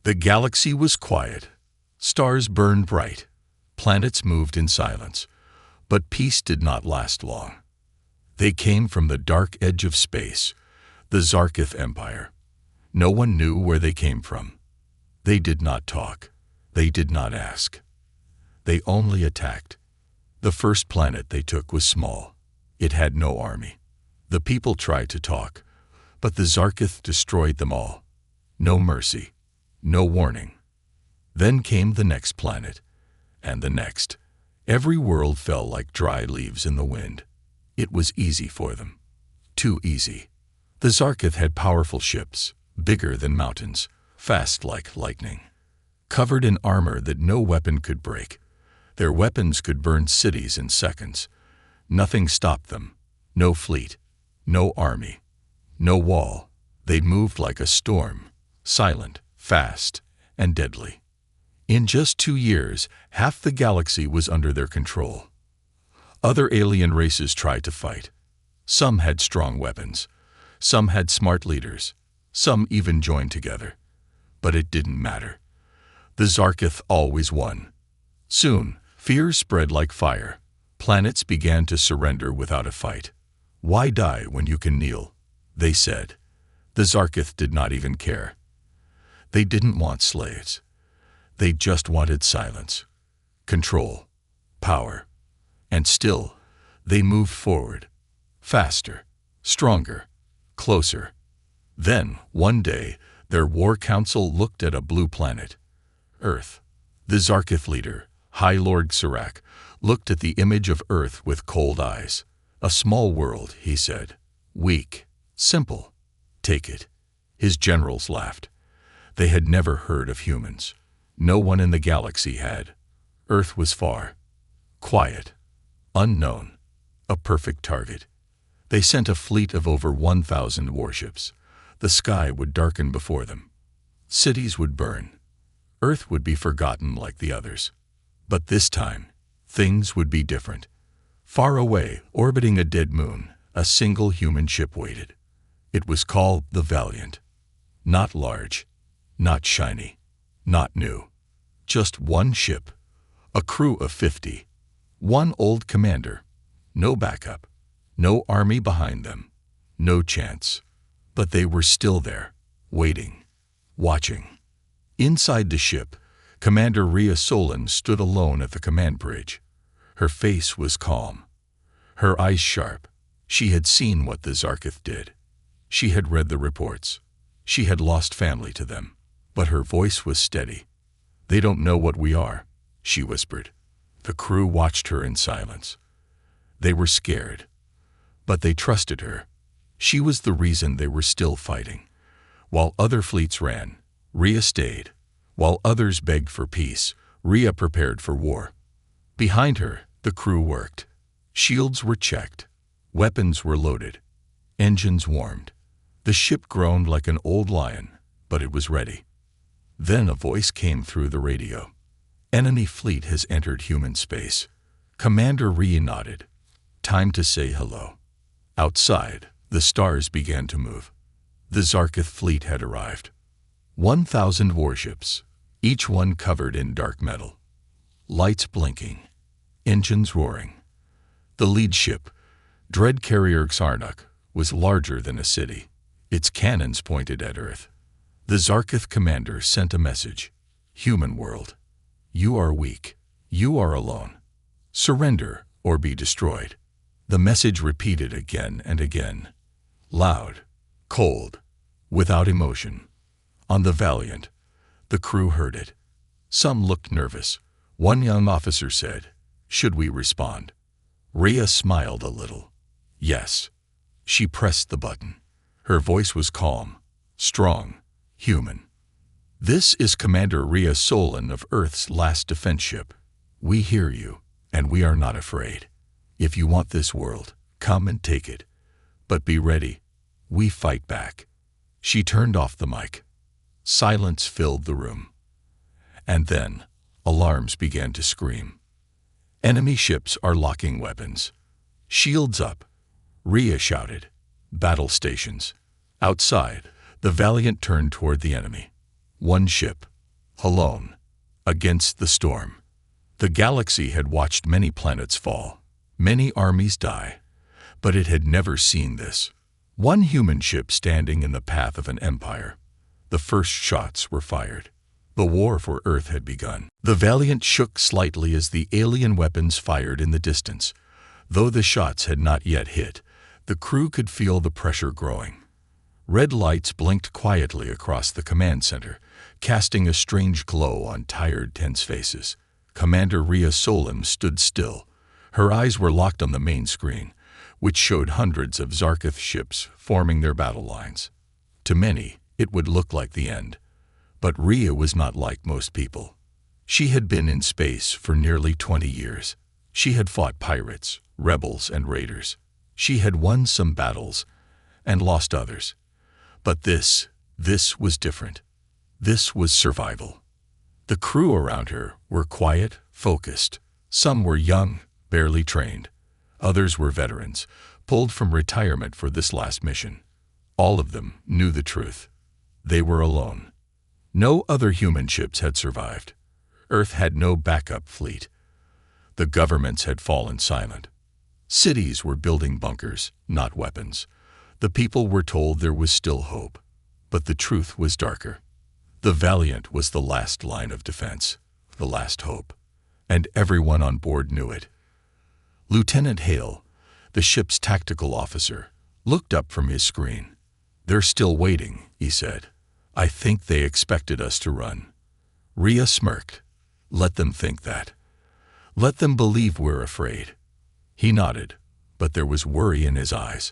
The galaxy was quiet. Stars burned bright. Planets moved in silence. But peace did not last long. They came from the dark edge of space, the Zarkith Empire. No one knew where they came from. They did not talk. They did not ask. They only attacked. The first planet they took was small. It had no army. The people tried to talk, but the Zarkith destroyed them all. No mercy. No warning. Then came the next planet, and the next. Every world fell like dry leaves in the wind. It was easy for them. Too easy. The Zarkith had powerful ships, bigger than mountains, fast like lightning, covered in armor that no weapon could break. Their weapons could burn cities in seconds. Nothing stopped them. No fleet. No army. No wall. They moved like a storm, silent, fast, and deadly. In just 2 years, half the galaxy was under their control. Other alien races tried to fight. Some had strong weapons. Some had smart leaders. Some even joined together. But it didn't matter. The Zarkith always won. Soon, fear spread like fire. Planets began to surrender without a fight. Why die when you can kneel? They said. The Zarkith did not even care. They didn't want slaves. They just wanted silence, control, power. And still, they moved forward, faster, stronger, closer. Then, one day, their war council looked at a blue planet, Earth. The Zarkith leader, High Lord Serac, looked at the image of Earth with cold eyes. A small world, he said. Weak, simple. Take it. His generals laughed. They had never heard of humans. No one in the galaxy had. Earth was far, quiet, unknown, a perfect target. They sent a fleet of over 1,000 warships. The sky would darken before them. Cities would burn. Earth would be forgotten like the others. But this time, things would be different. Far away, orbiting a dead moon, a single human ship waited. It was called the Valiant. Not large, not shiny, not new. Just one ship, a crew of 50. One old commander. No backup. No army behind them. No chance. But they were still there, waiting, watching. Inside the ship, Commander Rhea Solon stood alone at the command bridge. Her face was calm. Her eyes sharp. She had seen what the Zarkith did. She had read the reports. She had lost family to them. But her voice was steady. "They don't know what we are," she whispered. The crew watched her in silence. They were scared. But they trusted her. She was the reason they were still fighting. While other fleets ran, Rhea stayed. While others begged for peace, Rhea prepared for war. Behind her, the crew worked. Shields were checked. Weapons were loaded. Engines warmed. The ship groaned like an old lion, but it was ready. Then a voice came through the radio. "Enemy fleet has entered human space." Commander Rhea nodded. "Time to say hello." Outside, the stars began to move. The Zarkith fleet had arrived. 1,000 warships, each one covered in dark metal. Lights blinking. Engines roaring. The lead ship, Dread Carrier Xarnuk, was larger than a city. Its cannons pointed at Earth. The Zarkith commander sent a message. "Human world, you are weak. You are alone. Surrender or be destroyed." The message repeated again and again. Loud, cold, without emotion. On the Valiant, the crew heard it. Some looked nervous. One young officer said, "Should we respond?" Rhea smiled a little. Yes. She pressed the button. Her voice was calm, strong, human. "This is Commander Rhea Solon of Earth's last defense ship. We hear you, and we are not afraid. If you want this world, come and take it. But be ready. We fight back." She turned off the mic. Silence filled the room. And then, alarms began to scream. Enemy ships are locking weapons. "Shields up," Rhea shouted. "Battle stations." Outside, the Valiant turned toward the enemy. One ship, alone, against the storm. The galaxy had watched many planets fall, many armies die, but it had never seen this. One human ship standing in the path of an empire. The first shots were fired. The war for Earth had begun. The Valiant shook slightly as the alien weapons fired in the distance. Though the shots had not yet hit, the crew could feel the pressure growing. Red lights blinked quietly across the command center, casting a strange glow on tired, tense faces. Commander Rhea Solim stood still. Her eyes were locked on the main screen, which showed hundreds of Zarkith ships forming their battle lines. To many, it would look like the end. But Rhea was not like most people. She had been in space for nearly 20 years. She had fought pirates, rebels, and raiders. She had won some battles and lost others. But this was different. This was survival. The crew around her were quiet, focused. Some were young, barely trained. Others were veterans, pulled from retirement for this last mission. All of them knew the truth. They were alone. No other human ships had survived. Earth had no backup fleet. The governments had fallen silent. Cities were building bunkers, not weapons. The people were told there was still hope. But the truth was darker. The Valiant was the last line of defense, the last hope. And everyone on board knew it. Lieutenant Hale, the ship's tactical officer, looked up from his screen. "They're still waiting," he said. "I think they expected us to run." Rhea smirked. "Let them think that. Let them believe we're afraid." He nodded, but there was worry in his eyes.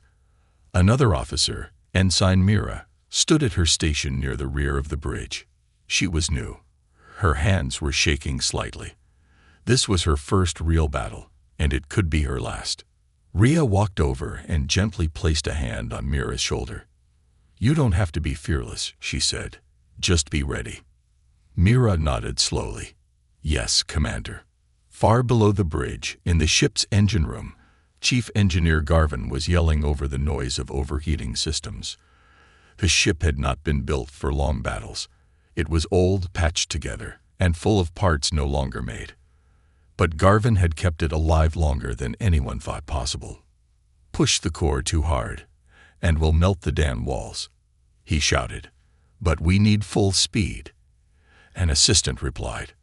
Another officer, Ensign Mira, stood at her station near the rear of the bridge. She was new. Her hands were shaking slightly. This was her first real battle, and it could be her last. Rhea walked over and gently placed a hand on Mira's shoulder. "You don't have to be fearless," she said. "Just be ready." Mira nodded slowly. "Yes, Commander." Far below the bridge, in the ship's engine room, Chief Engineer Garvin was yelling over the noise of overheating systems. The ship had not been built for long battles. It was old, patched together, and full of parts no longer made. But Garvin had kept it alive longer than anyone thought possible. "Push the core too hard, and we'll melt the damn walls," he shouted. "But we need full speed." An assistant replied.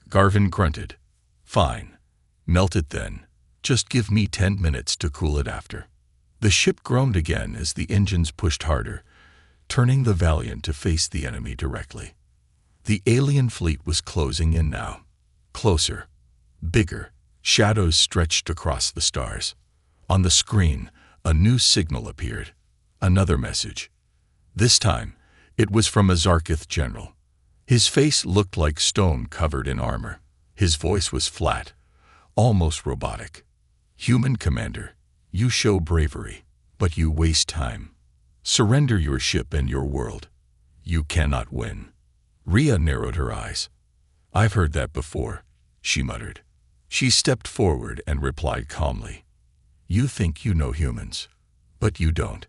Garvin grunted. "Fine. Melt it then. Just give me 10 minutes to cool it after." The ship groaned again as the engines pushed harder, turning the Valiant to face the enemy directly. The alien fleet was closing in now. Closer. Bigger. Shadows stretched across the stars. On the screen, a new signal appeared. Another message. This time, it was from a Zarkith general. His face looked like stone covered in armor. His voice was flat, almost robotic. "Human Commander, you show bravery, but you waste time. Surrender your ship and your world. You cannot win." Rhea narrowed her eyes. "I've heard that before," she muttered. She stepped forward and replied calmly. "You think you know humans, but you don't.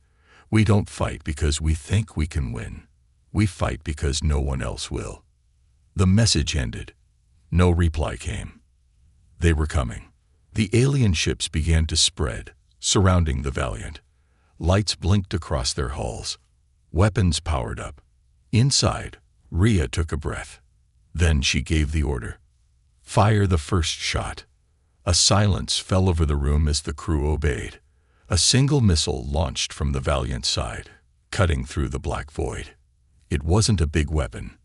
We don't fight because we think we can win. We fight because no one else will." The message ended. No reply came. They were coming. The alien ships began to spread, surrounding the Valiant. Lights blinked across their hulls. Weapons powered up. Inside, Rhea took a breath. Then she gave the order. "Fire the first shot." A silence fell over the room as the crew obeyed. A single missile launched from the Valiant's side, cutting through the black void. It wasn't a big weapon,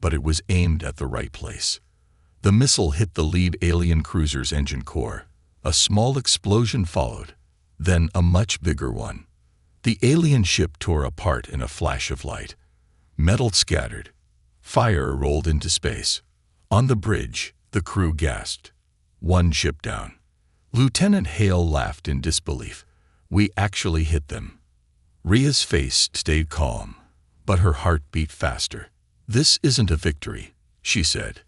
but it was aimed at the right place. The missile hit the lead alien cruiser's engine core. A small explosion followed, then a much bigger one. The alien ship tore apart in a flash of light. Metal scattered. Fire rolled into space. On the bridge, the crew gasped. One ship down. Lieutenant Hale laughed in disbelief. "We actually hit them." Rhea's face stayed calm, but her heart beat faster. "This isn't a victory," she said.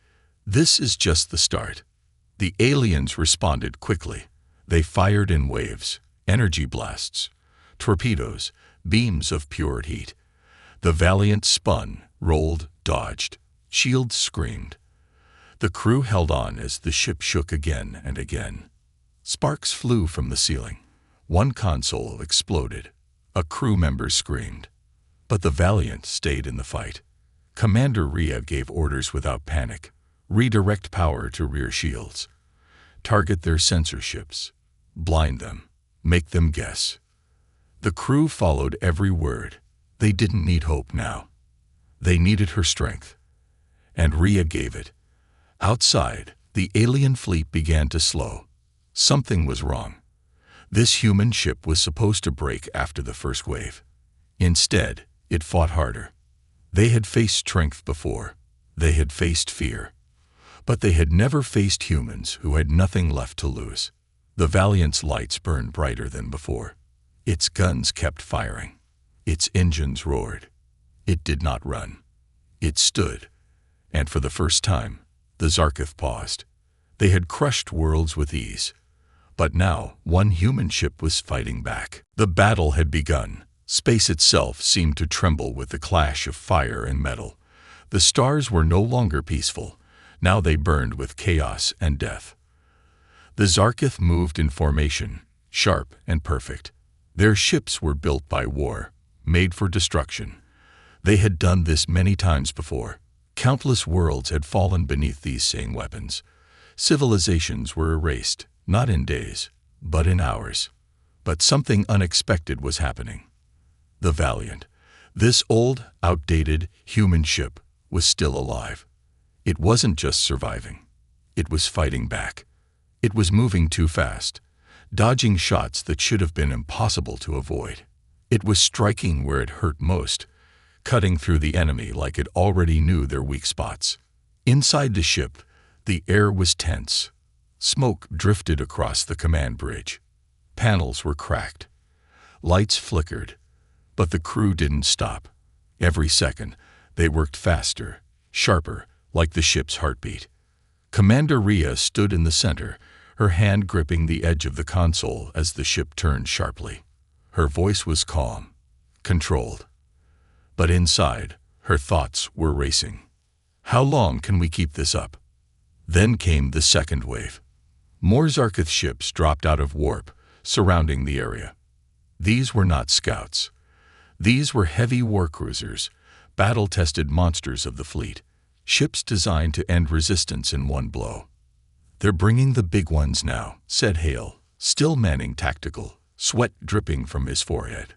"This is just the start." The aliens responded quickly. They fired in waves, energy blasts, torpedoes, beams of pure heat. The Valiant spun, rolled, dodged. Shields screamed. The crew held on as the ship shook again and again. Sparks flew from the ceiling. One console exploded. A crew member screamed. But the Valiant stayed in the fight. Commander Rhea gave orders without panic. Redirect power to rear shields. Target their sensor ships. Blind them. Make them guess. The crew followed every word. They didn't need hope now. They needed her strength. And Rhea gave it. Outside, the alien fleet began to slow. Something was wrong. This human ship was supposed to break after the first wave. Instead, it fought harder. They had faced strength before. They had faced fear. But they had never faced humans who had nothing left to lose. The Valiant's lights burned brighter than before. Its guns kept firing. Its engines roared. It did not run. It stood. And for the first time, the Zarkith paused. They had crushed worlds with ease. But now, one human ship was fighting back. The battle had begun. Space itself seemed to tremble with the clash of fire and metal. The stars were no longer peaceful. Now they burned with chaos and death. The Zarkith moved in formation, sharp and perfect. Their ships were built by war, made for destruction. They had done this many times before. Countless worlds had fallen beneath these same weapons. Civilizations were erased, not in days, but in hours. But something unexpected was happening. The Valiant, this old, outdated human ship, was still alive. It wasn't just surviving. It was fighting back. It was moving too fast, dodging shots that should have been impossible to avoid. It was striking where it hurt most, cutting through the enemy like it already knew their weak spots. Inside the ship, the air was tense. Smoke drifted across the command bridge. Panels were cracked. Lights flickered. But the crew didn't stop. Every second, they worked faster, sharper, like the ship's heartbeat. Commander Rhea stood in the center, her hand gripping the edge of the console as the ship turned sharply. Her voice was calm, controlled. But inside, her thoughts were racing. How long can we keep this up? Then came the second wave. More Zarkith ships dropped out of warp, surrounding the area. These were not scouts. These were heavy warcruisers, battle-tested monsters of the fleet, ships designed to end resistance in one blow. "They're bringing the big ones now," said Hale, still manning tactical, sweat dripping from his forehead.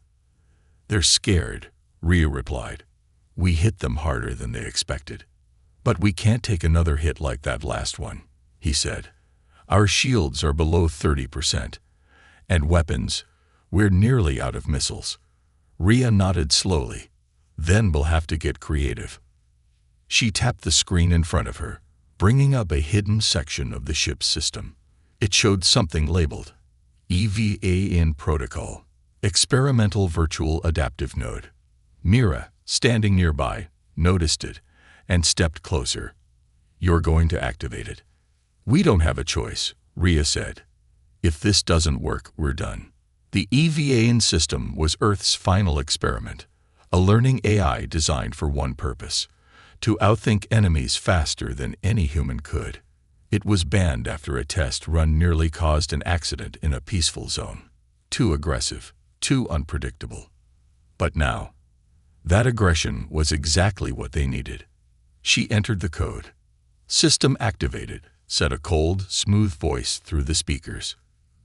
"They're scared," Rhea replied. "We hit them harder than they expected." "But we can't take another hit like that last one," he said. "Our shields are below 30%. And weapons, we're nearly out of missiles." Rhea nodded slowly. "Then we'll have to get creative." She tapped the screen in front of her, bringing up a hidden section of the ship's system. It showed something labeled EVA Protocol, Experimental Virtual Adaptive Node. Mira, standing nearby, noticed it and stepped closer. "You're going to activate it." "We don't have a choice," Rhea said. "If this doesn't work, we're done." The EVA system was Earth's final experiment, a learning AI designed for one purpose: to outthink enemies faster than any human could. It was banned after a test run nearly caused an accident in a peaceful zone. Too aggressive, too unpredictable. But now, that aggression was exactly what they needed. She entered the code. "System activated," said a cold, smooth voice through the speakers.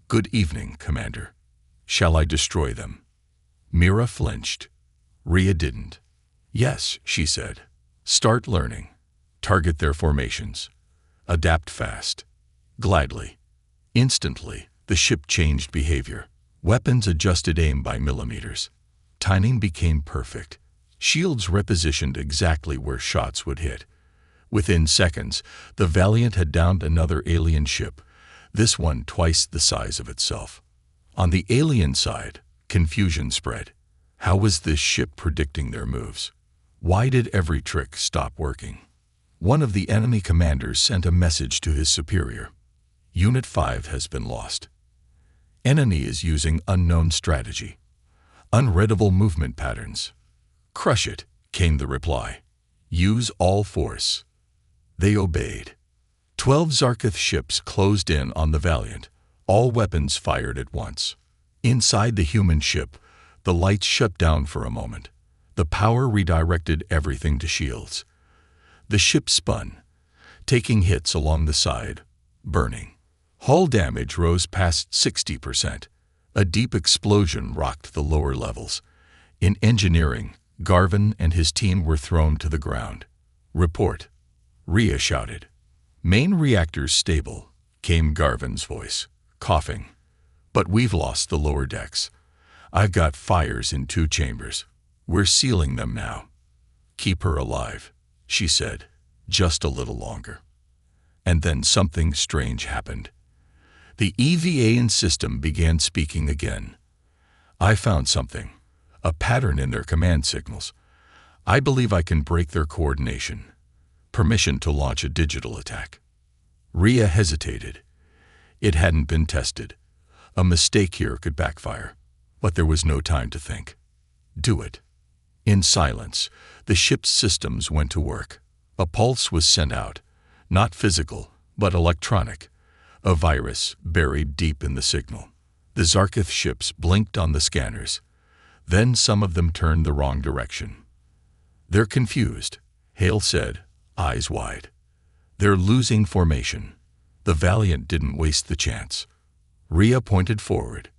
"Good evening, Commander. Shall I destroy them?" Mira flinched. Rhea didn't. "Yes," she said. "Start learning. Target their formations. Adapt fast. Gladly." Instantly, the ship changed behavior. Weapons adjusted aim by millimeters. Timing became perfect. Shields repositioned exactly where shots would hit. Within seconds, the Valiant had downed another alien ship, this one twice the size of itself. On the alien side, confusion spread. How was this ship predicting their moves? Why did every trick stop working? One of the enemy commanders sent a message to his superior. "Unit 5 has been lost. Enemy is using unknown strategy. Unreadable movement patterns." "Crush it," came the reply. Use all force. They obeyed. 12 Zarkith ships closed in on the Valiant, all weapons fired at once. Inside the human ship, the lights shut down for a moment. The power redirected everything to shields. The ship spun, taking hits along the side, burning. Hull damage rose past 60%. A deep explosion rocked the lower levels. In engineering, Garvin and his team were thrown to the ground. "Report," Rhea shouted. "Main reactors stable," came Garvin's voice, coughing. "But we've lost the lower decks. I've got fires in 2 chambers. We're sealing them now." "Keep her alive," she said, "just a little longer." And then something strange happened. The EVA system began speaking again. "I found something, a pattern in their command signals. I believe I can break their coordination. Permission to launch a digital attack." Rhea hesitated. It hadn't been tested. A mistake here could backfire, but there was no time to think. "Do it." In silence, the ship's systems went to work. A pulse was sent out, not physical, but electronic, a virus buried deep in the signal. The Zarkith ships blinked on the scanners. Then some of them turned the wrong direction. "They're confused," Hale said, eyes wide. "They're losing formation." The Valiant didn't waste the chance. Rhea pointed forward.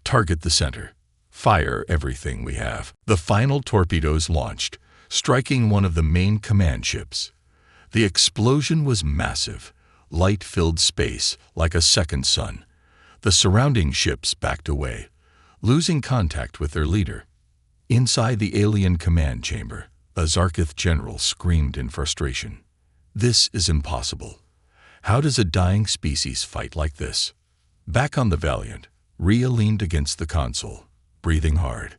"Target the center. Fire everything we have." The final torpedoes launched, striking one of the main command ships. The explosion was massive. Light filled space like a second sun. The surrounding ships backed away, losing contact with their leader. Inside the alien command chamber, a Zarkith general screamed in frustration. "This is impossible. How does a dying species fight like this?" Back on the Valiant, Rhea leaned against the console, breathing hard.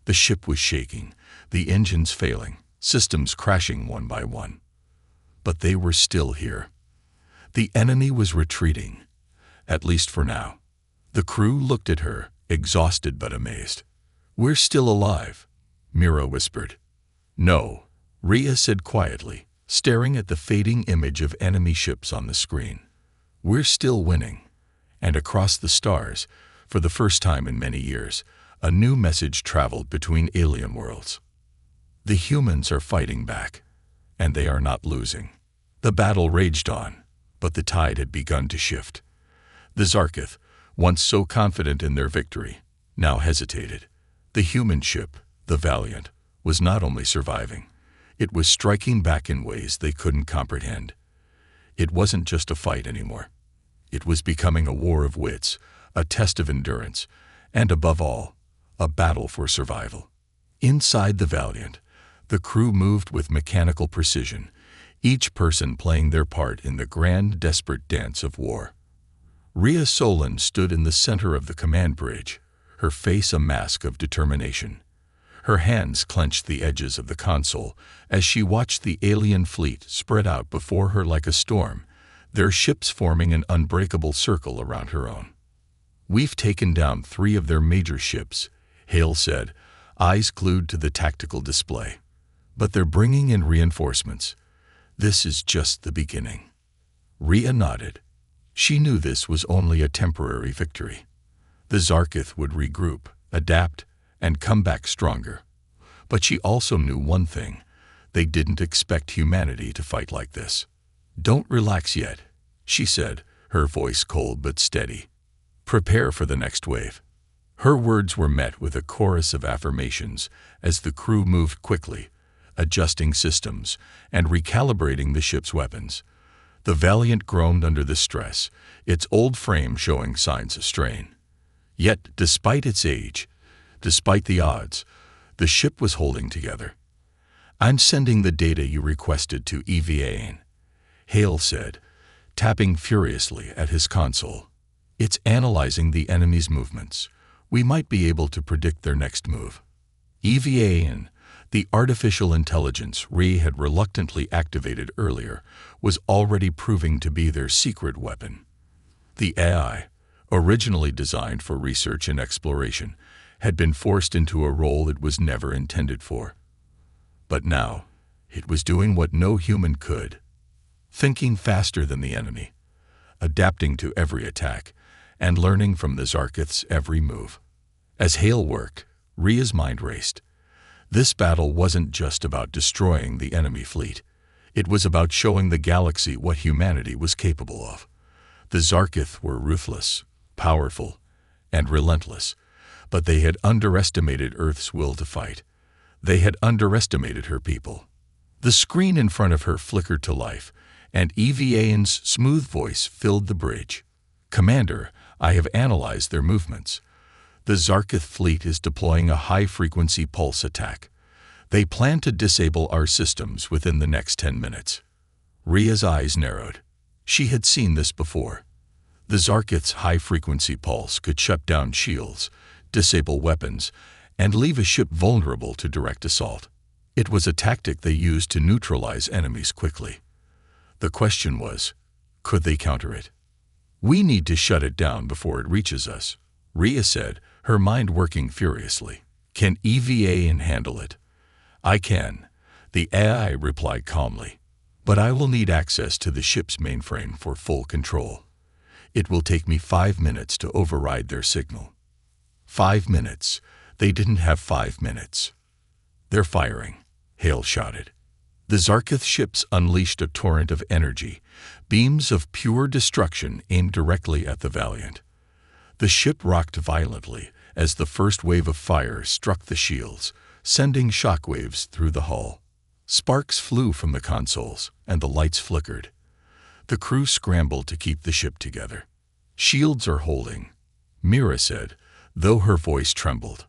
The ship was shaking, the engines failing, systems crashing one by one. But they were still here. The enemy was retreating, at least for now. The crew looked at her, exhausted but amazed. "We're still alive," Mira whispered. "No," Rhea said quietly, staring at the fading image of enemy ships on the screen. "We're still winning." And across the stars, for the first time in many years, a new message traveled between alien worlds. The humans are fighting back, and they are not losing. The battle raged on, but the tide had begun to shift. The Zarkith, once so confident in their victory, now hesitated. The human ship, the Valiant, was not only surviving, it was striking back in ways they couldn't comprehend. It wasn't just a fight anymore. It was becoming a war of wits, a test of endurance, and above all, a battle for survival. Inside the Valiant, the crew moved with mechanical precision, each person playing their part in the grand, desperate dance of war. Rhea Solon stood in the center of the command bridge, her face a mask of determination. Her hands clenched the edges of the console as she watched the alien fleet spread out before her like a storm, their ships forming an unbreakable circle around her own. "We've taken down 3 of their major ships," Hale said, eyes glued to the tactical display. "But they're bringing in reinforcements. This is just the beginning." Rhea nodded. She knew this was only a temporary victory. The Zarkith would regroup, adapt, and come back stronger. But she also knew one thing: they didn't expect humanity to fight like this. "Don't relax yet," she said, her voice cold but steady. "Prepare for the next wave." Her words were met with a chorus of affirmations as the crew moved quickly, adjusting systems and recalibrating the ship's weapons. The Valiant groaned under the stress, its old frame showing signs of strain. Yet, despite its age, despite the odds, the ship was holding together. "I'm sending the data you requested to EVA," Hale said, tapping furiously at his console. "It's analyzing the enemy's movements. We might be able to predict their next move." EVA, the artificial intelligence Rhea had reluctantly activated earlier, was already proving to be their secret weapon. The AI, originally designed for research and exploration, had been forced into a role it was never intended for. But now, It was doing what no human could, thinking faster than the enemy, adapting to every attack, and learning from the Zarkith's every move. As Hale worked, Rhea's mind raced. This battle wasn't just about destroying the enemy fleet. It was about showing the galaxy what humanity was capable of. The Zarkith were ruthless, powerful, and relentless, but they had underestimated Earth's will to fight. They had underestimated her people. The screen in front of her flickered to life, and Evian's smooth voice filled the bridge. "Commander, I have analyzed their movements. The Zarkith fleet is deploying a high-frequency pulse attack. They plan to disable our systems within the next 10 minutes. Rhea's eyes narrowed. She had seen this before. The Zarkith's high-frequency pulse could shut down shields, disable weapons, and leave a ship vulnerable to direct assault. It was a tactic they used to neutralize enemies quickly. The question was, could they counter it? "We need to shut it down before it reaches us," Rhea said, her mind working furiously. "Can EVA handle it?" "I can," the AI replied calmly. "But I will need access to the ship's mainframe for full control. It will take me 5 minutes to override their signal." 5 minutes. They didn't have 5 minutes. "They're firing," Hale shouted. The Zarkith ships unleashed a torrent of energy, beams of pure destruction aimed directly at the Valiant. The ship rocked violently as the first wave of fire struck the shields, sending shockwaves through the hull. Sparks flew from the consoles, and the lights flickered. The crew scrambled to keep the ship together. "Shields are holding," Mira said, though her voice trembled.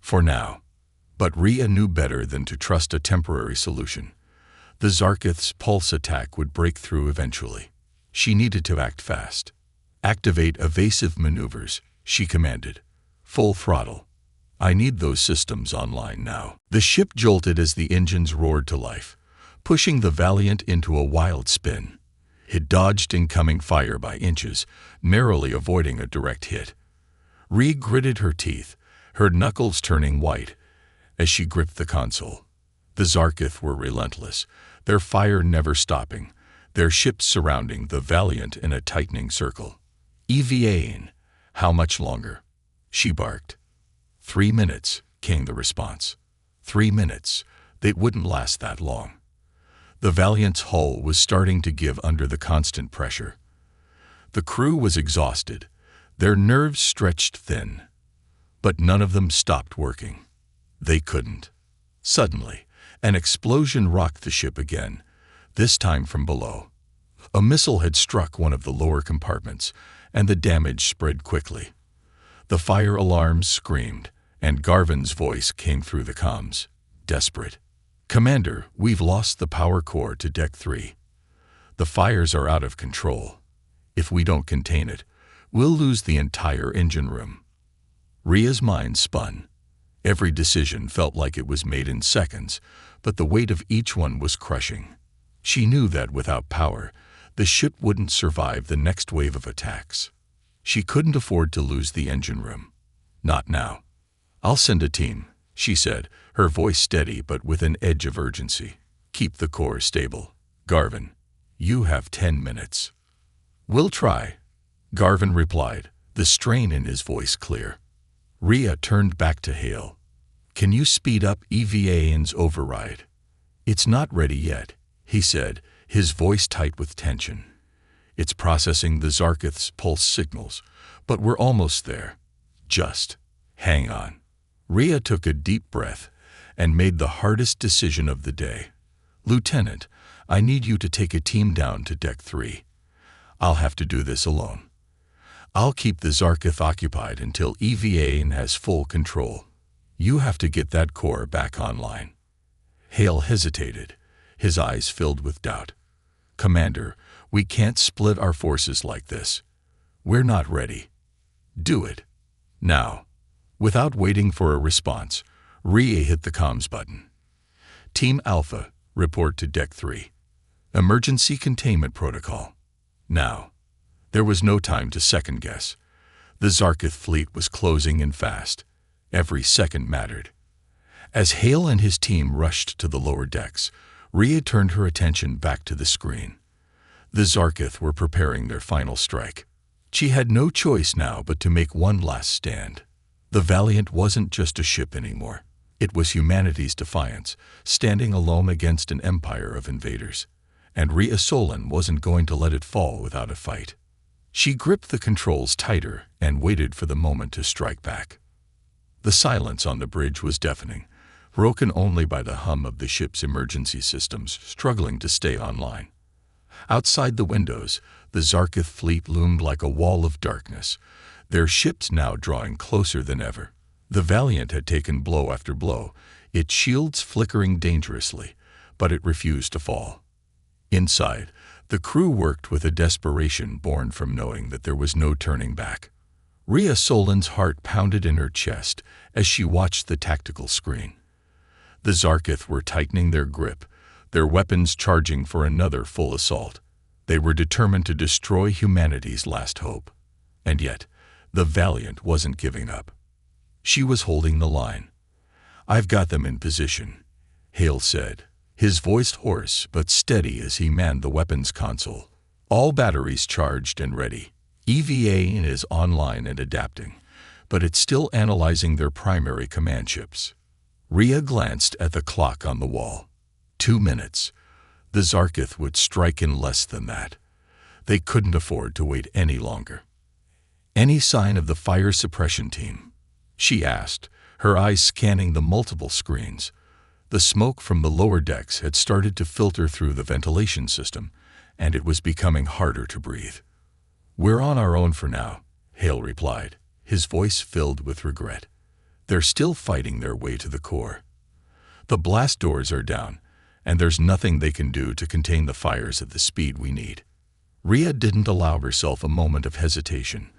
"For now." But Rhea knew better than to trust a temporary solution. The Zarkith's pulse attack would break through eventually. She needed to act fast. "Activate evasive maneuvers," she commanded. "Full throttle. I need those systems online now." The ship jolted as the engines roared to life, pushing the Valiant into a wild spin. It dodged incoming fire by inches, narrowly avoiding a direct hit. Rhea gritted her teeth, her knuckles turning white, as she gripped the console. The Zarkith were relentless, their fire never stopping, their ships surrounding the Valiant in a tightening circle. "EVA, how much longer?" she barked. 3 minutes, came the response. 3 minutes. They wouldn't last that long. The Valiant's hull was starting to give under the constant pressure. The crew was exhausted, their nerves stretched thin. But none of them stopped working. They couldn't. Suddenly, an explosion rocked the ship again, this time from below. A missile had struck one of the lower compartments, and the damage spread quickly. The fire alarms screamed, and Garvin's voice came through the comms, desperate. "Commander, we've lost the power core to Deck 3. The fires are out of control. If we don't contain it, we'll lose the entire engine room." Rhea's mind spun. Every decision felt like it was made in seconds, but the weight of each one was crushing. She knew that without power, the ship wouldn't survive the next wave of attacks. She couldn't afford to lose the engine room. Not now. "I'll send a team," she said, her voice steady but with an edge of urgency. "Keep the core stable. Garvin, you have 10 minutes." "We'll try," Garvin replied, the strain in his voice clear. Rhea turned back to Hale. "Can you speed up EVA's override?" "It's not ready yet," he said, his voice tight with tension. "It's processing the Zarkith's pulse signals, but we're almost there. Just hang on." Rhea took a deep breath and made the hardest decision of the day. "Lieutenant, I need you to take a team down to Deck 3. I'll have to do this alone. I'll keep the Zarkith occupied until EVA has full control. You have to get that core back online." Hale hesitated, his eyes filled with doubt. "Commander, we can't split our forces like this. We're not ready." "Do it. Now." Without waiting for a response, Rhea hit the comms button. "Team Alpha, report to Deck 3. Emergency containment protocol. Now." There was no time to second-guess. The Zarkith fleet was closing in fast. Every second mattered. As Hale and his team rushed to the lower decks, Rhea turned her attention back to the screen. The Zarkith were preparing their final strike. She had no choice now but to make one last stand. The Valiant wasn't just a ship anymore. It was humanity's defiance, standing alone against an empire of invaders. And Rhea Solon wasn't going to let it fall without a fight. She gripped the controls tighter and waited for the moment to strike back. The silence on the bridge was deafening, broken only by the hum of the ship's emergency systems struggling to stay online. Outside the windows, the Zarkith fleet loomed like a wall of darkness, their ships now drawing closer than ever. The Valiant had taken blow after blow, its shields flickering dangerously, but it refused to fall. Inside, the crew worked with a desperation born from knowing that there was no turning back. Rhea Solon's heart pounded in her chest as she watched the tactical screen. The Zarkith were tightening their grip, their weapons charging for another full assault. They were determined to destroy humanity's last hope. And yet, the Valiant wasn't giving up. She was holding the line. "I've got them in position," Hale said, his voice hoarse but steady as he manned the weapons console. "All batteries charged and ready. EVA is online and adapting, but it's still analyzing their primary command ships." Rhea glanced at the clock on the wall. 2 minutes. The Zarkith would strike in less than that. They couldn't afford to wait any longer. "Any sign of the fire suppression team?" she asked, her eyes scanning the multiple screens. The smoke from the lower decks had started to filter through the ventilation system, and it was becoming harder to breathe. "We're on our own for now," Hale replied, his voice filled with regret. "They're still fighting their way to the core. The blast doors are down, and there's nothing they can do to contain the fires at the speed we need." Rhea didn't allow herself a moment of hesitation.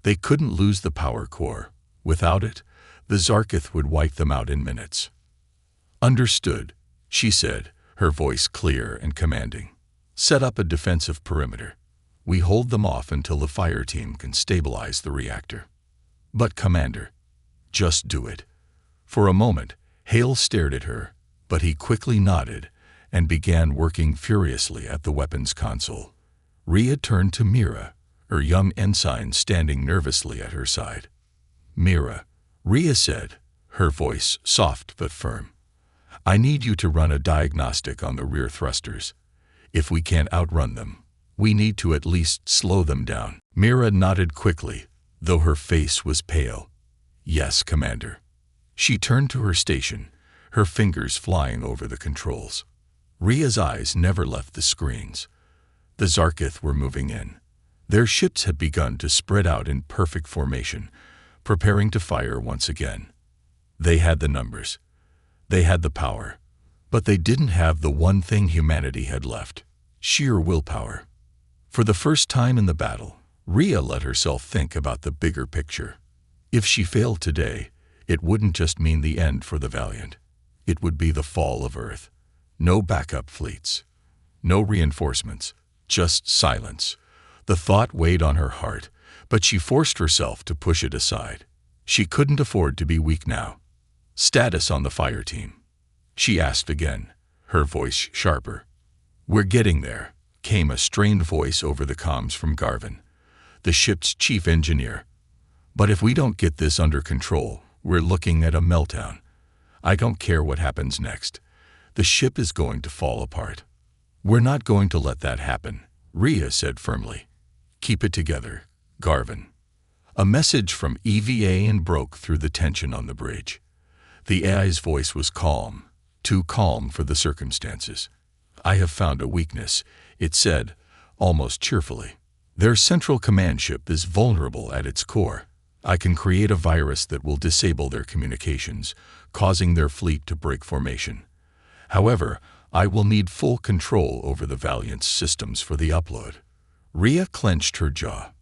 They couldn't lose the power core. Without it, the Zarkith would wipe them out in minutes. "Understood," she said, her voice clear and commanding. "Set up a defensive perimeter. We hold them off until the fire team can stabilize the reactor." "But, Commander..." "Just do it." For a moment, Hale stared at her, but he quickly nodded and began working furiously at the weapons console. Rhea turned to Mira, her young ensign standing nervously at her side. "Mira," Rhea said, her voice soft but firm, "I need you to run a diagnostic on the rear thrusters. If we can't outrun them, we need to at least slow them down." Mira nodded quickly, though her face was pale. "Yes, Commander." She turned to her station, her fingers flying over the controls. Rhea's eyes never left the screens. The Zarkith were moving in. Their ships had begun to spread out in perfect formation, preparing to fire once again. They had the numbers. They had the power. But they didn't have the one thing humanity had left: sheer willpower. For the first time in the battle, Rhea let herself think about the bigger picture. If she failed today, it wouldn't just mean the end for the Valiant. It would be the fall of Earth. No backup fleets. No reinforcements. Just silence. The thought weighed on her heart, but she forced herself to push it aside. She couldn't afford to be weak now. "Status on the fire team?" she asked again, her voice sharper. "We're getting there," came a strained voice over the comms from Garvin, the ship's chief engineer. "But if we don't get this under control, we're looking at a meltdown. I don't care what happens next. The ship is going to fall apart." "We're not going to let that happen," Rhea said firmly. "Keep it together, Garvin." A message from EVA broke through the tension on the bridge. The AI's voice was calm, too calm for the circumstances. "I have found a weakness," it said, almost cheerfully. "Their central command ship is vulnerable at its core. I can create a virus that will disable their communications, causing their fleet to break formation. However, I will need full control over the Valiant's systems for the upload." Rhea clenched her jaw.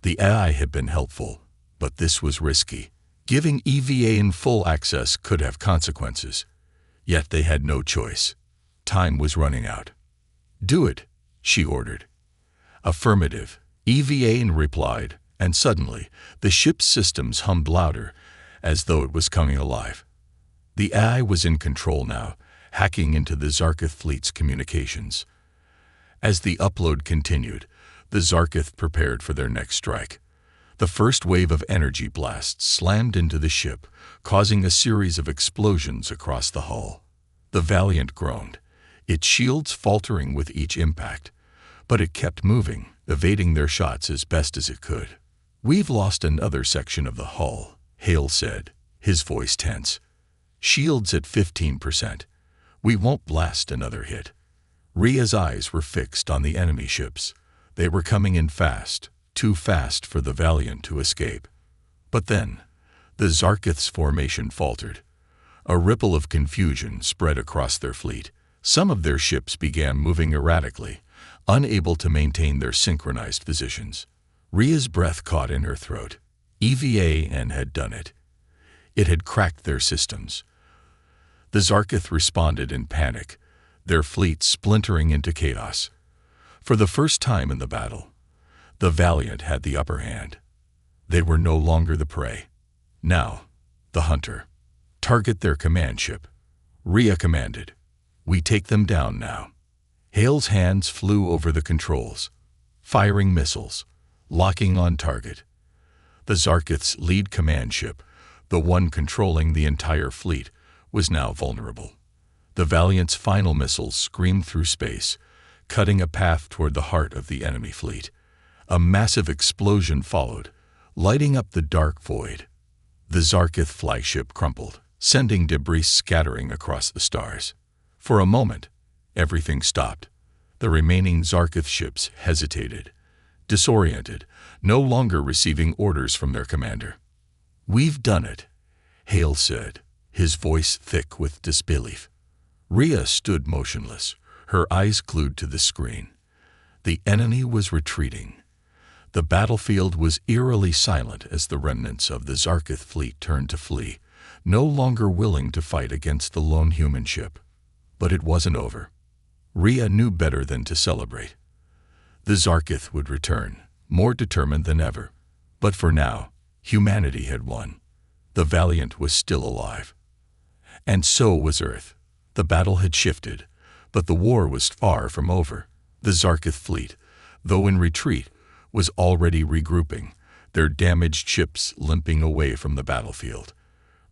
The AI had been helpful, but this was risky. Giving EVA full access could have consequences. Yet they had no choice. Time was running out. "Do it," she ordered. "Affirmative," EVA replied, and suddenly the ship's systems hummed louder, as though it was coming alive. The AI was in control now, hacking into the Zarkith fleet's communications. As the upload continued, the Zarkith prepared for their next strike. The first wave of energy blasts slammed into the ship, causing a series of explosions across the hull. The Valiant groaned, its shields faltering with each impact, but it kept moving, evading their shots as best as it could. "We've lost another section of the hull," Hale said, his voice tense. "Shields at 15%. We won't blast another hit." Rhea's eyes were fixed on the enemy ships. They were coming in fast, too fast for the Valiant to escape. But then, the Zarkith's formation faltered. A ripple of confusion spread across their fleet. Some of their ships began moving erratically, unable to maintain their synchronized positions. Rhea's breath caught in her throat. EVAN had done it. It had cracked their systems. The Zarkith responded in panic, their fleet splintering into chaos. For the first time in the battle, the Valiant had the upper hand. They were no longer the prey. Now, the hunter. "Target their command ship," Rhea commanded. "We take them down now." Hale's hands flew over the controls, firing missiles, locking on target. The Zarkith's lead command ship, the one controlling the entire fleet, was now vulnerable. The Valiant's final missiles screamed through space, cutting a path toward the heart of the enemy fleet. A massive explosion followed, lighting up the dark void. The Zarkith flagship crumpled, sending debris scattering across the stars. For a moment, everything stopped. The remaining Zarkith ships hesitated, disoriented, no longer receiving orders from their commander. "We've done it," Hale said, his voice thick with disbelief. Rhea stood motionless, her eyes glued to the screen. The enemy was retreating. The battlefield was eerily silent as the remnants of the Zarkith fleet turned to flee, no longer willing to fight against the lone human ship. But it wasn't over. Rhea knew better than to celebrate. The Zarkith would return, more determined than ever. But for now, humanity had won. The Valiant was still alive. And so was Earth. The battle had shifted, but the war was far from over. The Zarkith fleet, though in retreat, was already regrouping, their damaged ships limping away from the battlefield.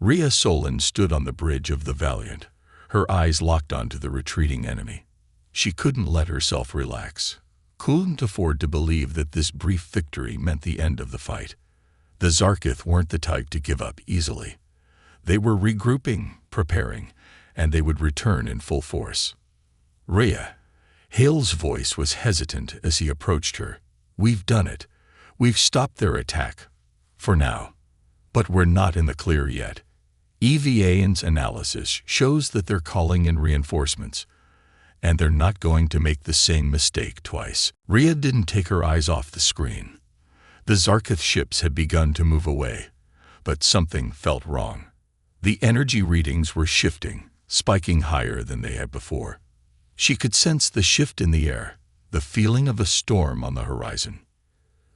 Rhea Solon stood on the bridge of the Valiant, her eyes locked onto the retreating enemy. She couldn't let herself relax, couldn't afford to believe that this brief victory meant the end of the fight. The Zarkith weren't the type to give up easily. They were regrouping, preparing, and they would return in full force. "Rhea," Hale's voice was hesitant as he approached her. "We've done it. We've stopped their attack. For now. But we're not in the clear yet. EVAN's analysis shows that they're calling in reinforcements, and they're not going to make the same mistake twice." Rhea didn't take her eyes off the screen. The Zarkith ships had begun to move away, but something felt wrong. The energy readings were shifting, spiking higher than they had before. She could sense the shift in the air, the feeling of a storm on the horizon.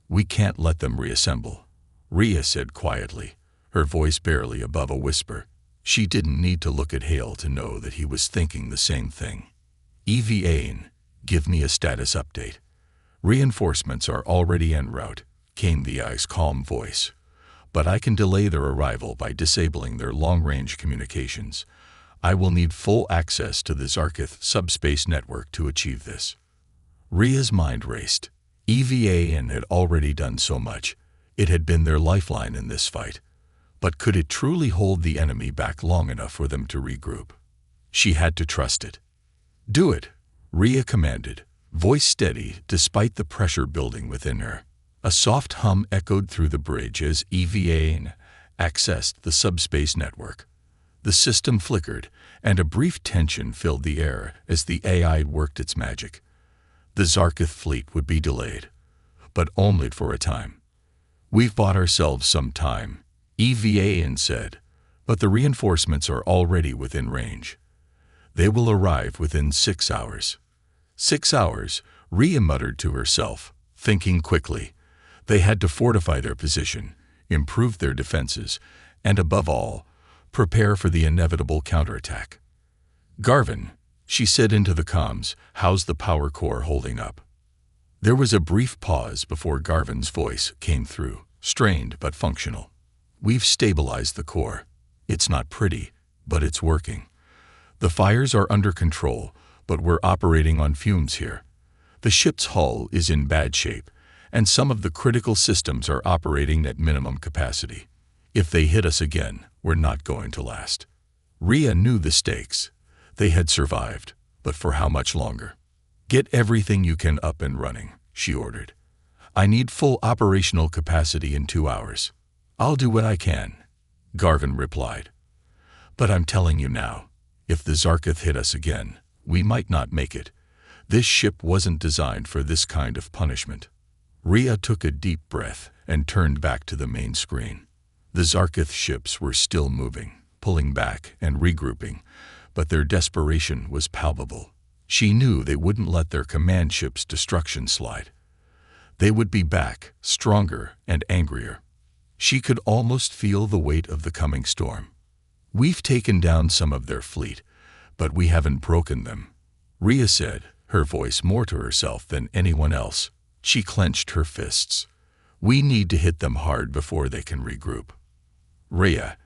"We can't let them reassemble," Rhea said quietly, her voice barely above a whisper. She didn't need to look at Hale to know that he was thinking the same thing. "EVAN, give me a status update." "Reinforcements are already en route," came the eye's calm voice. "But I can delay their arrival by disabling their long-range communications. I will need full access to the Zarkith subspace network to achieve this." Rhea's mind raced. EVAN had already done so much. It had been their lifeline in this fight. But could it truly hold the enemy back long enough for them to regroup? She had to trust it. "Do it," Rhea commanded, voice steady despite the pressure building within her. A soft hum echoed through the bridge as EVAN accessed the subspace network. The system flickered, and a brief tension filled the air as the AI worked its magic. The Zarkith fleet would be delayed, but only for a time. "We've bought ourselves some time," EVAN said, "but the reinforcements are already within range. They will arrive within 6 hours. 6 hours, Rhea muttered to herself, thinking quickly. They had to fortify their position, improve their defenses, and above all, prepare for the inevitable counterattack. "Garvin," she said into the comms, "how's the power core holding up?" There was a brief pause before Garvin's voice came through, strained but functional. "We've stabilized the core. It's not pretty, but it's working. The fires are under control, but we're operating on fumes here. The ship's hull is in bad shape, and some of the critical systems are operating at minimum capacity. If they hit us again, we're not going to last." Rhea knew the stakes. They had survived, but for how much longer? "Get everything you can up and running," she ordered. "I need full operational capacity in 2 hours." "I'll do what I can," Garvin replied. "But I'm telling you now, if the Zarkith hit us again, we might not make it. This ship wasn't designed for this kind of punishment." Rhea took a deep breath and turned back to the main screen. The Zarkith ships were still moving, pulling back and regrouping, but their desperation was palpable. She knew they wouldn't let their command ship's destruction slide. They would be back, stronger and angrier. She could almost feel the weight of the coming storm. "We've taken down some of their fleet, but we haven't broken them," Rhea said, her voice more to herself than anyone else. She clenched her fists. "We need to hit them hard before they can regroup." "Rhea,"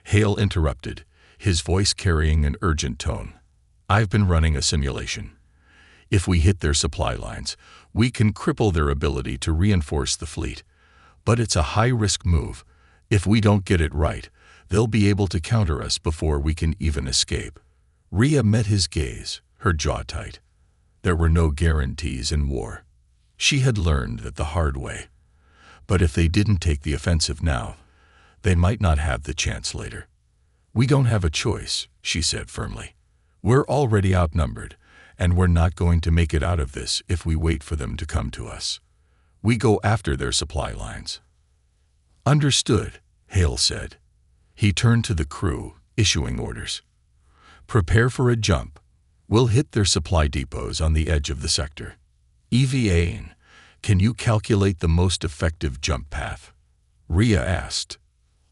Hale interrupted, his voice carrying an urgent tone. "I've been running a simulation. If we hit their supply lines, we can cripple their ability to reinforce the fleet. But it's a high-risk move. If we don't get it right, they'll be able to counter us before we can even escape." Rhea met his gaze, her jaw tight. There were no guarantees in war. She had learned that the hard way. But if they didn't take the offensive now, they might not have the chance later. "We don't have a choice," she said firmly. "We're already outnumbered, and we're not going to make it out of this if we wait for them to come to us. We go after their supply lines." "Understood," Hale said. He turned to the crew, issuing orders. "Prepare for a jump. We'll hit their supply depots on the edge of the sector. EVA, can you calculate the most effective jump path?" Rhea asked.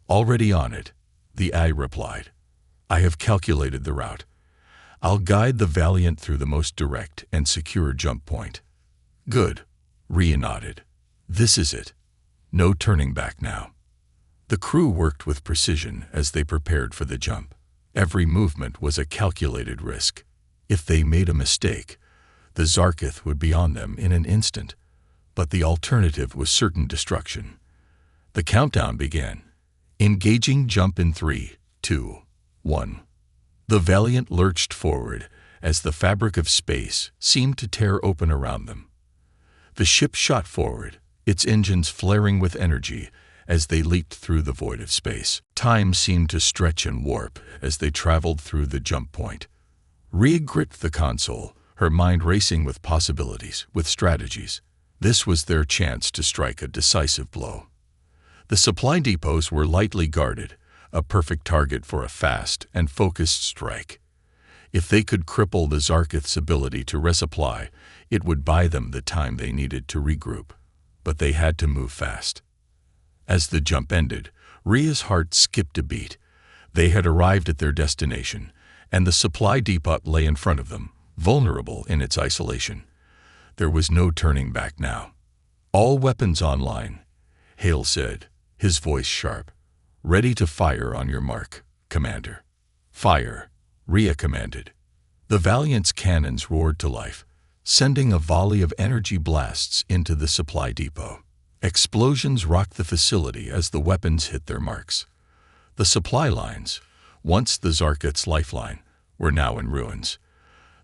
"Already on it," the AI replied. "I have calculated the route. I'll guide the Valiant through the most direct and secure jump point." "Good," Rhea nodded. "This is it. No turning back now." The crew worked with precision as they prepared for the jump. Every movement was a calculated risk. If they made a mistake, the Zarkith would be on them in an instant. But the alternative was certain destruction. The countdown began. Engaging jump in 3, 2, 1. The Valiant lurched forward as the fabric of space seemed to tear open around them. The ship shot forward, its engines flaring with energy as they leaped through the void of space. Time seemed to stretch and warp as they traveled through the jump point. Rhea gripped the console, her mind racing with possibilities, with strategies. This was their chance to strike a decisive blow. The supply depots were lightly guarded, a perfect target for a fast and focused strike. If they could cripple the Zarkith's ability to resupply, it would buy them the time they needed to regroup. But they had to move fast. As the jump ended, Rhea's heart skipped a beat. They had arrived at their destination, and the supply depot lay in front of them, vulnerable in its isolation. There was no turning back now. "All weapons online," Hale said, his voice sharp. "Ready to fire on your mark, Commander." "Fire," Rhea commanded. The Valiant's cannons roared to life, sending a volley of energy blasts into the supply depot. Explosions rocked the facility as the weapons hit their marks. The supply lines, once the Zarkith's lifeline, were now in ruins.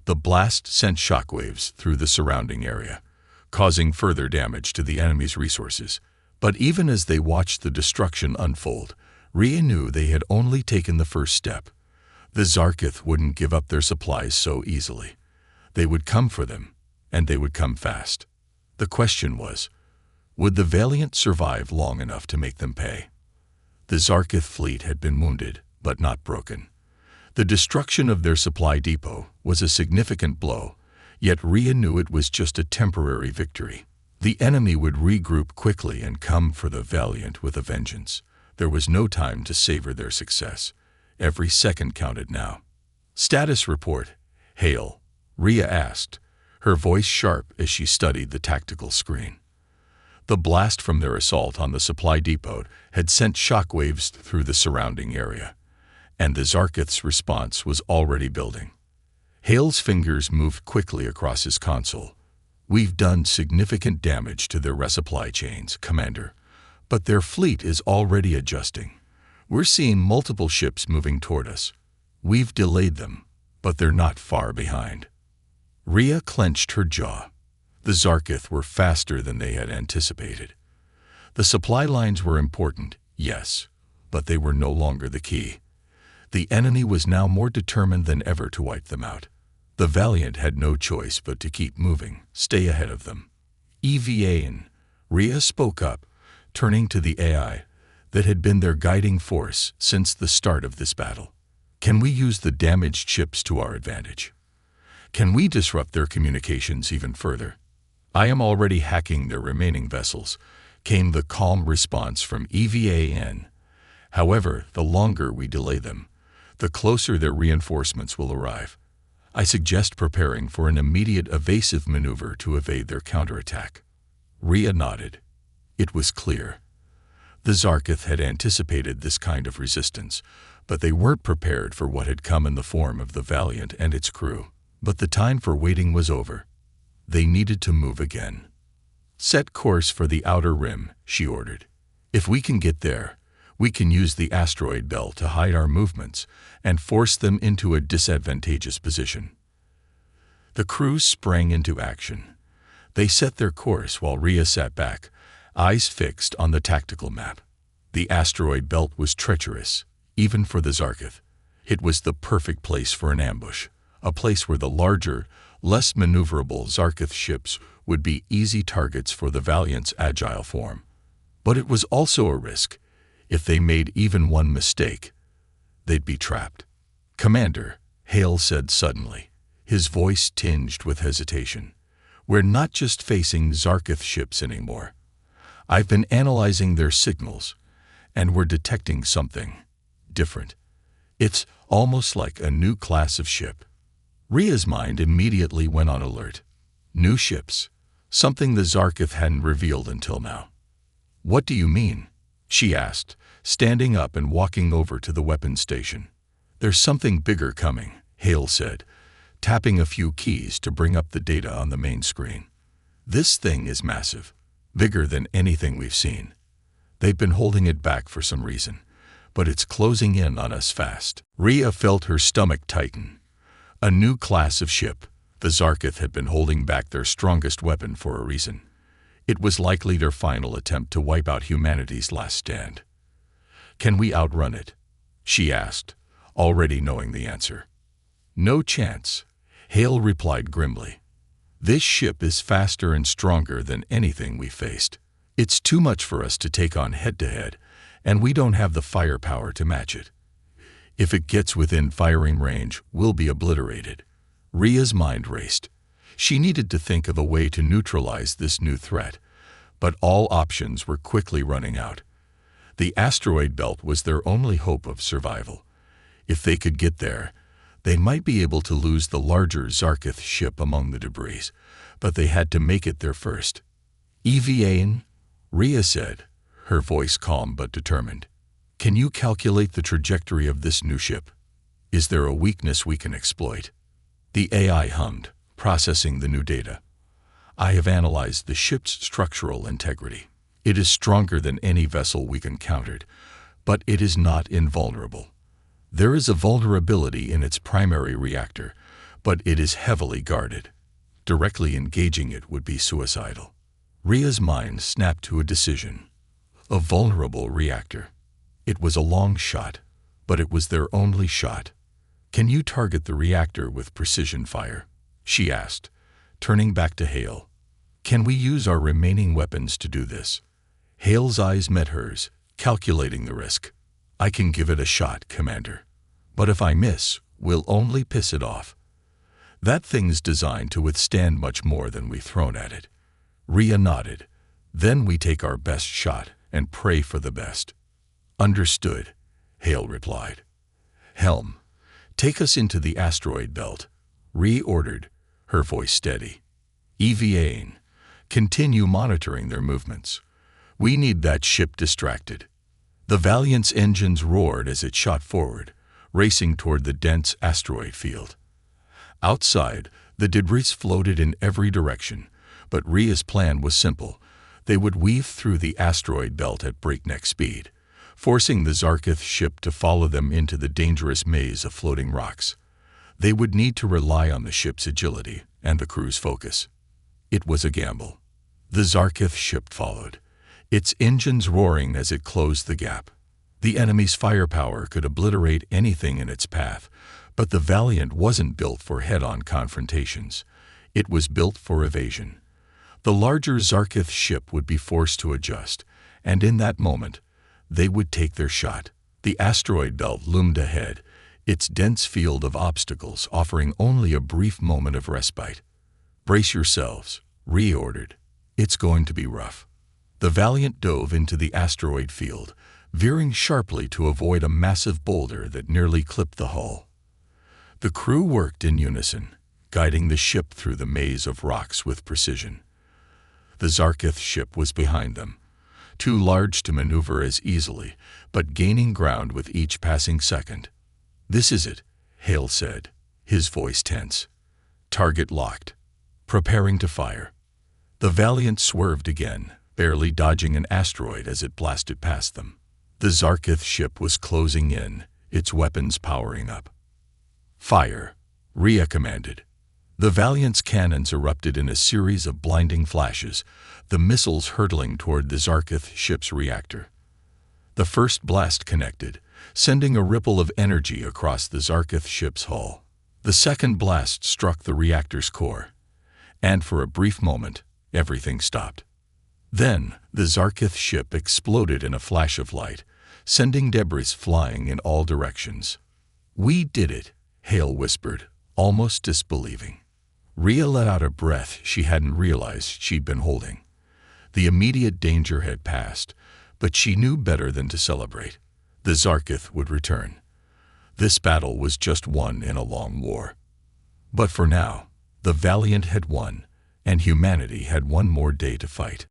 The blast sent shockwaves through the surrounding area, causing further damage to the enemy's resources. But even as they watched the destruction unfold, Rhea knew they had only taken the first step. The Zarkith wouldn't give up their supplies so easily. They would come for them, and they would come fast. The question was, would the Valiant survive long enough to make them pay? The Zarkith fleet had been wounded, but not broken. The destruction of their supply depot was a significant blow, yet Rhea knew it was just a temporary victory. The enemy would regroup quickly and come for the Valiant with a vengeance. There was no time to savor their success. Every second counted now. Status report, Hale, Rhea asked, her voice sharp as she studied the tactical screen. The blast from their assault on the supply depot had sent shockwaves through the surrounding area, and the Zarkith's response was already building. Hale's fingers moved quickly across his console. We've done significant damage to their resupply chains, Commander, but their fleet is already adjusting. We're seeing multiple ships moving toward us. We've delayed them, but they're not far behind. Rhea clenched her jaw. The Zarkith were faster than they had anticipated. The supply lines were important, yes, but they were no longer the key. The enemy was now more determined than ever to wipe them out. The Valiant had no choice but to keep moving, stay ahead of them. EVA, Rhea spoke up, turning to the AI that had been their guiding force since the start of this battle. Can we use the damaged ships to our advantage? Can we disrupt their communications even further? I am already hacking their remaining vessels, came the calm response from EVA. However, the longer we delay them, the closer their reinforcements will arrive. I suggest preparing for an immediate evasive maneuver to evade their counterattack. Rhea nodded. It was clear. The Zarkith had anticipated this kind of resistance, but they weren't prepared for what had come in the form of the Valiant and its crew. But the time for waiting was over. They needed to move again. Set course for the outer rim, she ordered. If we can get there, we can use the asteroid belt to hide our movements and force them into a disadvantageous position. The crew sprang into action. They set their course while Rhea sat back, eyes fixed on the tactical map. The asteroid belt was treacherous, even for the Zarkith. It was the perfect place for an ambush, a place where the larger, less maneuverable Zarkith ships would be easy targets for the Valiant's agile form. But it was also a risk. If they made even one mistake, they'd be trapped. Commander, Hale said suddenly, his voice tinged with hesitation. We're not just facing Zarkith ships anymore. I've been analyzing their signals, and we're detecting something different. It's almost like a new class of ship. Rhea's mind immediately went on alert. New ships, something the Zarkith hadn't revealed until now. What do you mean? She asked, standing up and walking over to the weapons station. There's something bigger coming, Hale said, tapping a few keys to bring up the data on the main screen. This thing is massive, bigger than anything we've seen. They've been holding it back for some reason, but it's closing in on us fast. Rhea felt her stomach tighten. A new class of ship. The Zarkith had been holding back their strongest weapon for a reason. It was likely their final attempt to wipe out humanity's last stand. Can we outrun it? She asked, already knowing the answer. No chance, Hale replied grimly. This ship is faster and stronger than anything we faced. It's too much for us to take on head-to-head, and we don't have the firepower to match it. If it gets within firing range, we'll be obliterated. Rhea's mind raced. She needed to think of a way to neutralize this new threat, but all options were quickly running out. The asteroid belt was their only hope of survival. If they could get there, they might be able to lose the larger Zarkith ship among the debris, but they had to make it there first. EVA, Rhea said, her voice calm but determined. Can you calculate the trajectory of this new ship? Is there a weakness we can exploit? The AI hummed, processing the new data. I have analyzed the ship's structural integrity. It is stronger than any vessel we've encountered, but it is not invulnerable. There is a vulnerability in its primary reactor, but it is heavily guarded. Directly engaging it would be suicidal. Rhea's mind snapped to a decision. A vulnerable reactor. It was a long shot, but it was their only shot. Can you target the reactor with precision fire? She asked, turning back to Hale. Can we use our remaining weapons to do this? Hale's eyes met hers, calculating the risk. I can give it a shot, Commander. But if I miss, we'll only piss it off. That thing's designed to withstand much more than we've thrown at it. Rhea nodded. Then we take our best shot and pray for the best. Understood, Hale replied. Helm, "Take us into the asteroid belt," Rhea ordered, her voice steady. "EVAing. Continue monitoring their movements. We need that ship distracted." The Valiant's engines roared as it shot forward, racing toward the dense asteroid field. Outside, the debris floated in every direction, but Rhea's plan was simple. They would weave through the asteroid belt at breakneck speed, forcing the Zarkith ship to follow them into the dangerous maze of floating rocks. They would need to rely on the ship's agility and the crew's focus. It was a gamble. The Zarkith ship followed, its engines roaring as it closed the gap. The enemy's firepower could obliterate anything in its path, but the Valiant wasn't built for head-on confrontations. It was built for evasion. The larger Zarkith ship would be forced to adjust, and in that moment, they would take their shot. The asteroid belt loomed ahead, its dense field of obstacles offering only a brief moment of respite. "Brace yourselves," Rhea ordered. "It's going to be rough." The Valiant dove into the asteroid field, veering sharply to avoid a massive boulder that nearly clipped the hull. The crew worked in unison, guiding the ship through the maze of rocks with precision. The Zarkith ship was behind them, too large to maneuver as easily, but gaining ground with each passing second. "This is it," Hale said, his voice tense. "Target locked. Preparing to fire." The Valiant swerved again, barely dodging an asteroid as it blasted past them. The Zarkith ship was closing in, its weapons powering up. "Fire," Rhea commanded. The Valiant's cannons erupted in a series of blinding flashes, the missiles hurtling toward the Zarkith ship's reactor. The first blast connected, sending a ripple of energy across the Zarkith ship's hull. The second blast struck the reactor's core, and for a brief moment, everything stopped. Then, the Zarkith ship exploded in a flash of light, sending debris flying in all directions. "We did it," Hale whispered, almost disbelieving. Rhea let out a breath she hadn't realized she'd been holding. The immediate danger had passed, but she knew better than to celebrate. The Zarkith would return. This battle was just one in a long war. But for now, the Valiant had won, and humanity had one more day to fight.